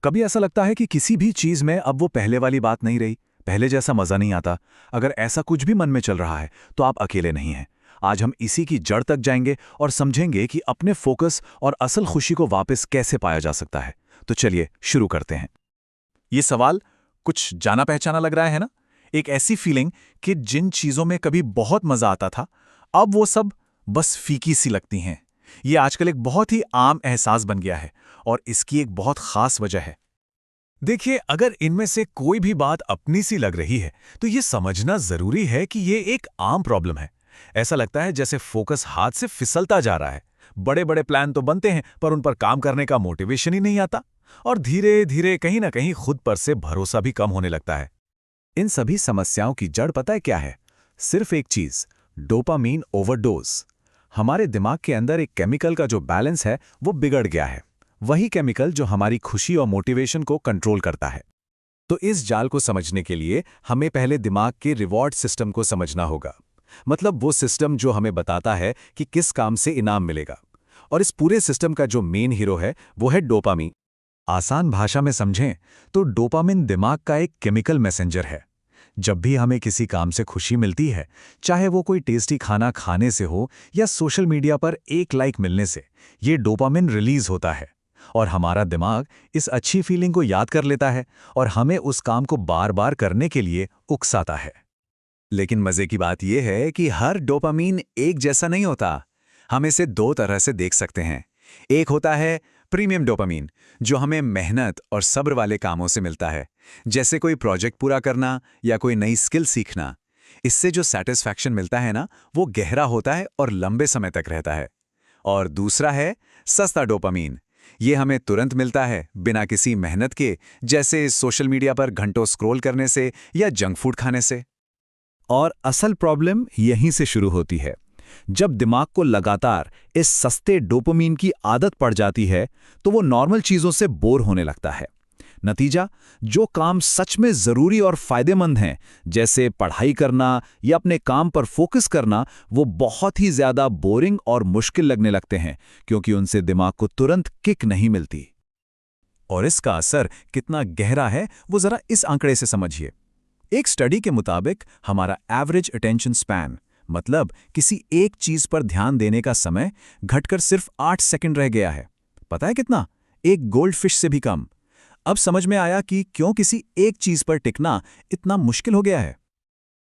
कभी ऐसा लगता है कि किसी भी चीज में अब वो पहले वाली बात नहीं रही, पहले जैसा मजा नहीं आता। अगर ऐसा कुछ भी मन में चल रहा है तो आप अकेले नहीं हैं। आज हम इसी की जड़ तक जाएंगे और समझेंगे कि अपने फोकस और असल खुशी को वापस कैसे पाया जा सकता है। तो चलिए शुरू करते हैं। ये सवाल कुछ जाना पहचाना लग रहा है ना? एक ऐसी फीलिंग कि जिन चीजों में कभी बहुत मजा आता था, अब वो सब बस फीकी सी लगती हैं। ये आजकल एक बहुत ही आम एहसास बन गया है और इसकी एक बहुत खास वजह है। देखिए, अगर इनमें से कोई भी बात अपनी सी लग रही है तो ये समझना जरूरी है कि ये एक आम प्रॉब्लम है। ऐसा लगता है जैसे फोकस हाथ से फिसलता जा रहा है। बड़े बड़े प्लान तो बनते हैं पर उन पर काम करने का मोटिवेशन ही नहीं आता, और धीरे धीरे कहीं ना कहीं खुद पर से भरोसा भी कम होने लगता है। इन सभी समस्याओं की जड़ पता है क्या है? सिर्फ एक चीज, डोपामीन ओवरडोज। हमारे दिमाग के अंदर एक केमिकल का जो बैलेंस है वो बिगड़ गया है। वही केमिकल जो हमारी खुशी और मोटिवेशन को कंट्रोल करता है। तो इस जाल को समझने के लिए हमें पहले दिमाग के रिवॉर्ड सिस्टम को समझना होगा। मतलब वो सिस्टम जो हमें बताता है कि किस काम से इनाम मिलेगा। और इस पूरे सिस्टम का जो मेन हीरो है वो है डोपामीन। आसान भाषा में समझें तो डोपामिन दिमाग का एक केमिकल मैसेंजर है। जब भी हमें किसी काम से खुशी मिलती है, चाहे वो कोई टेस्टी खाना खाने से हो या सोशल मीडिया पर एक लाइक मिलने से, ये डोपामिन रिलीज होता है और हमारा दिमाग इस अच्छी फीलिंग को याद कर लेता है और हमें उस काम को बार बार करने के लिए उकसाता है। लेकिन मजे की बात यह है कि हर डोपामीन एक जैसा नहीं होता। हम इसे दो तरह से देख सकते हैं। एक होता है प्रीमियम डोपामीन, जो हमें मेहनत और सब्र वाले कामों से मिलता है, जैसे कोई प्रोजेक्ट पूरा करना या कोई नई स्किल सीखना। इससे जो सैटिस्फैक्शन मिलता है ना, वो गहरा होता है और लंबे समय तक रहता है। और दूसरा है सस्ता डोपामीन। ये हमें तुरंत मिलता है बिना किसी मेहनत के, जैसे सोशल मीडिया पर घंटों स्क्रॉल करने से या जंक फूड खाने से। और असल प्रॉब्लम यहीं से शुरू होती है। जब दिमाग को लगातार इस सस्ते डोपामीन की आदत पड़ जाती है तो वो नॉर्मल चीजों से बोर होने लगता है। नतीजा, जो काम सच में जरूरी और फायदेमंद हैं, जैसे पढ़ाई करना या अपने काम पर फोकस करना, वो बहुत ही ज्यादा बोरिंग और मुश्किल लगने लगते हैं, क्योंकि उनसे दिमाग को तुरंत किक नहीं मिलती। और इसका असर कितना गहरा है वो जरा इस आंकड़े से समझिए। एक स्टडी के मुताबिक हमारा एवरेज अटेंशन स्पैन, मतलब किसी एक चीज पर ध्यान देने का समय, घटकर सिर्फ 8 सेकंड रह गया है। पता है कितना? एक गोल्डफिश से भी कम। अब समझ में आया कि क्यों किसी एक चीज पर टिकना इतना मुश्किल हो गया है।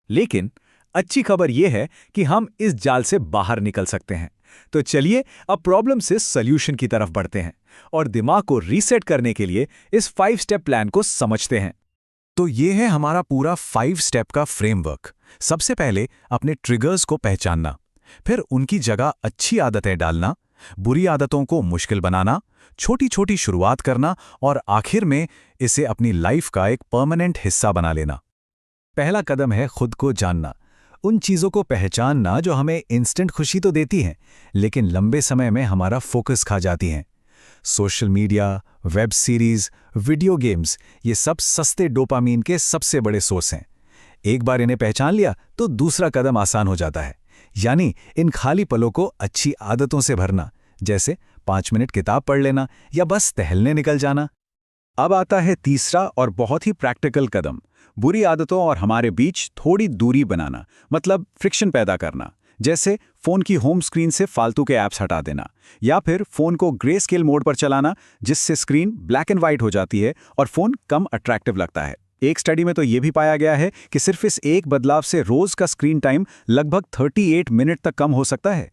लेकिन अच्छी खबर यह है कि हम इस जाल से बाहर निकल सकते हैं। तो चलिए अब प्रॉब्लम से सॉल्यूशन की तरफ बढ़ते हैं और दिमाग को रीसेट करने के लिए इस 5 स्टेप प्लान को समझते हैं। तो ये है हमारा पूरा 5 स्टेप का फ्रेमवर्क। सबसे पहले अपने ट्रिगर्स को पहचानना, फिर उनकी जगह अच्छी आदतें डालना, बुरी आदतों को मुश्किल बनाना, छोटी छोटी शुरुआत करना और आखिर में इसे अपनी लाइफ का एक परमानेंट हिस्सा बना लेना। पहला कदम है खुद को जानना। उन चीज़ों को पहचानना जो हमें इंस्टेंट खुशी तो देती हैं, लेकिन लंबे समय में हमारा फोकस खा जाती हैं। Social media, web series, video games, ये सब सस्ते डोपामीन के सबसे बड़े सोर्स हैं। एक बार इन्हें पहचान लिया तो दूसरा कदम आसान हो जाता है, यानी इन खाली पलों को अच्छी आदतों से भरना, जैसे 5 मिनट किताब पढ़ लेना या बस टहलने निकल जाना। अब आता है तीसरा और बहुत ही प्रैक्टिकल कदम, बुरी आदतों और हमारे बीच थोड़ी दूरी बनाना, मतलब फ्रिक्शन पैदा करना। जैसे फोन की होम स्क्रीन से फालतू के ऐप्स हटा देना, या फिर फोन को ग्रे स्केल मोड पर चलाना, जिससे स्क्रीन ब्लैक एंड व्हाइट हो जाती है और फोन कम अट्रैक्टिव लगता है। एक स्टडी में तो यह भी पाया गया है कि सिर्फ इस एक बदलाव से रोज का स्क्रीन टाइम लगभग 38 मिनट तक कम हो सकता है।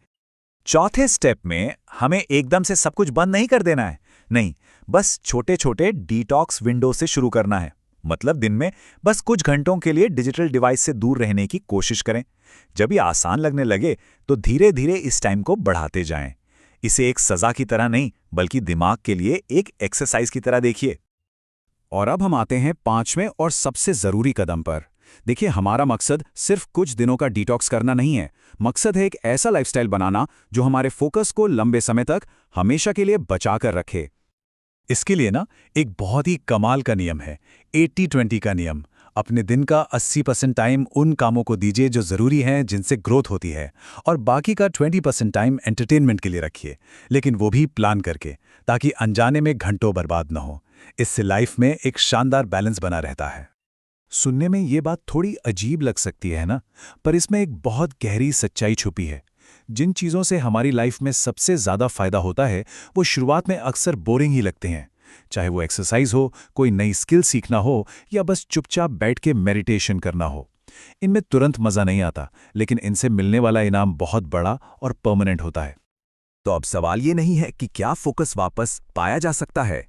चौथे स्टेप में हमें एकदम से सब कुछ बंद नहीं कर देना है। नहीं, बस छोटे छोटे डिटॉक्स विंडो से शुरू करना है। मतलब दिन में बस कुछ घंटों के लिए डिजिटल डिवाइस से दूर रहने की कोशिश करें। जब ये आसान लगने लगे तो धीरे धीरे इस टाइम को बढ़ाते जाएं। इसे एक सजा की तरह नहीं, बल्कि दिमाग के लिए एक एक्सरसाइज की तरह देखिए। और अब हम आते हैं 5वें और सबसे जरूरी कदम पर। देखिए, हमारा मकसद सिर्फ कुछ दिनों का डिटॉक्स करना नहीं है। मकसद है एक ऐसा लाइफस्टाइल बनाना जो हमारे फोकस को लंबे समय तक हमेशा के लिए बचा कर रखे। इसके लिए ना एक बहुत ही कमाल का नियम है, 80-20 का नियम। अपने दिन का 80% टाइम उन कामों को दीजिए जो जरूरी हैं, जिनसे ग्रोथ होती है, और बाकी का 20% टाइम एंटरटेनमेंट के लिए रखिए, लेकिन वो भी प्लान करके, ताकि अनजाने में घंटों बर्बाद न हो। इससे लाइफ में एक शानदार बैलेंस बना रहता है। सुनने में ये बात थोड़ी अजीब लग सकती है ना, पर इसमें एक बहुत गहरी सच्चाई छुपी है। जिन चीज़ों से हमारी लाइफ में सबसे ज़्यादा फायदा होता है, वो शुरुआत में अक्सर बोरिंग ही लगते हैं। चाहे वो एक्सरसाइज हो, कोई नई स्किल सीखना हो या बस चुपचाप बैठ के मेडिटेशन करना हो। इनमें तुरंत मज़ा नहीं आता, लेकिन इनसे मिलने वाला इनाम बहुत बड़ा और परमानेंट होता है। तो अब सवाल ये नहीं है कि क्या फोकस वापस पाया जा सकता है।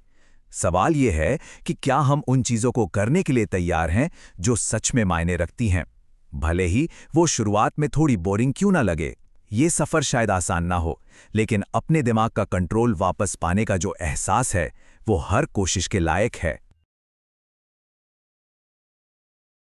सवाल ये है कि क्या हम उन चीज़ों को करने के लिए तैयार हैं जो सच में मायने रखती हैं, भले ही वो शुरुआत में थोड़ी बोरिंग क्यों ना लगे। ये सफ़र शायद आसान ना हो, लेकिन अपने दिमाग का कंट्रोल वापस पाने का जो एहसास है, वो हर कोशिश के लायक है।